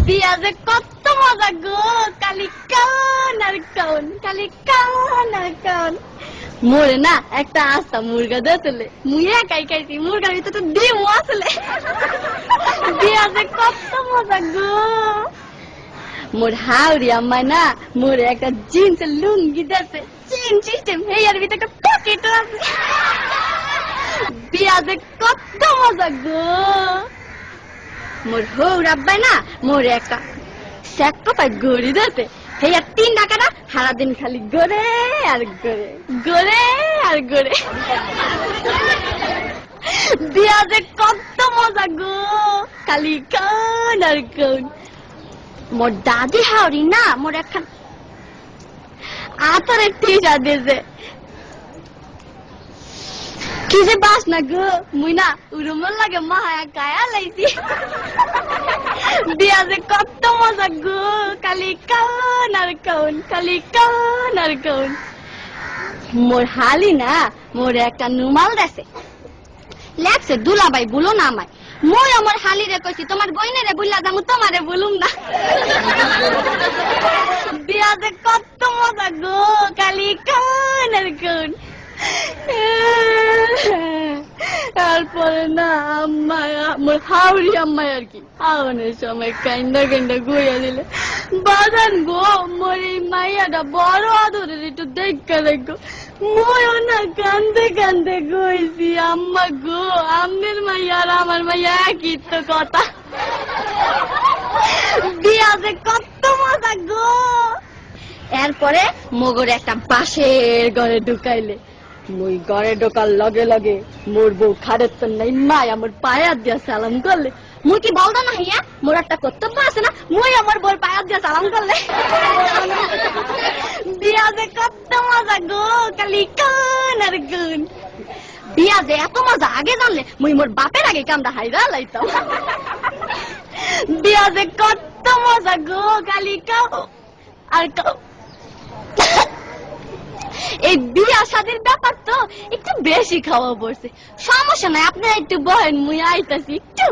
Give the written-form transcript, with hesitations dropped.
বিয়া যে কত মজা গো, কালি কান আর কান, কালি কান আর কান। মোরে না একটা আস্তা মুরগা দিয়েছিলে, মুই একাই খাইছি, মুরগার ভিতরে তো ডিমও আসলে। বিয়া যে কত মজা গো। মোর হাওড়ি আম্মাই না মোরে একটা জিন্সের লুঙ্গি দিয়েছে, চেন সিস্টেম, এর ভিতরে একটা পকেট আছে। বিয়া যে কত মজা গো। মোর হৌর আব্বাই না মোরে একটা স্যাক্টো পাই গড়ি দিয়েছে, হেয়ার 3 টাকা না সারাদিন খালি গড়ে আর গড়ে, গড়ে আর গড়ে। বিয়া যে কত মজা গো, খালি কান আর কান। মোর দাদি হাওড়ি না মোর একখান আতরের টিসা দিয়েছে, কি যে বাস না গো, মুই না উড়ুমল লাগে মায়া গায়া লাইছি। বিয়া যে কত মজা গো, খালি কান আর কান, খালি কান আর কান। মোর হালি না মোর একটা নুমাল দেছে, লেখছে দুলাবাই বলো না আমায়। মই আমার হালি রে কইছি তোমার বইনে রে বুল্লা যামু, তোমারে বলুম না। বিয়া যে কত মজা গো, খালি কান আর কান। তারপরে না আম্মা মোর হাওড়ি আম্মাই আর কি আওয়ানের সময় কাইন্দা কাইন্দা ঘুরিয়া দিলে, বাজান গো মোর এই মাইয়াটা বড় আদরের, একটু দেখা দেখো। ময়ও না কান্দে কান্দে কইছি আম্মা গো আম্মের মাইয়া আর আমার মাইয়া একই তো কথা। বিয়া যে কত মজা গো। এরপরে মগর একটা বাঁশের ঘরে ঢুকাইলে, মুই ঘরে ঢোকার লগে লগে মোর বউ খারের তো নাই মাই আমার পায়া দিয়া সালাম করলে। মুই কি বলতো না হিয়া মোর একটা কর্তব্য আছে না, মুই আমার বউর পায়া দিয়া সালাম করলে। বিয়া যে কত মজা গো, খালি কান আর কান। বিয়া যে এত মজা আগে জানলে মুই মোর বাপের আগে কামটা হাইরা লাইতাম। বিয়া যে কত মজা গো, খালি কাও আর কাও। এই বিয়া শাদীর ব্যাপার তো একটু বেশি খাওয়া পড়ছে, সমস্যা নাই, আপনারা একটু বহেন, মুই আইতাছি একটু।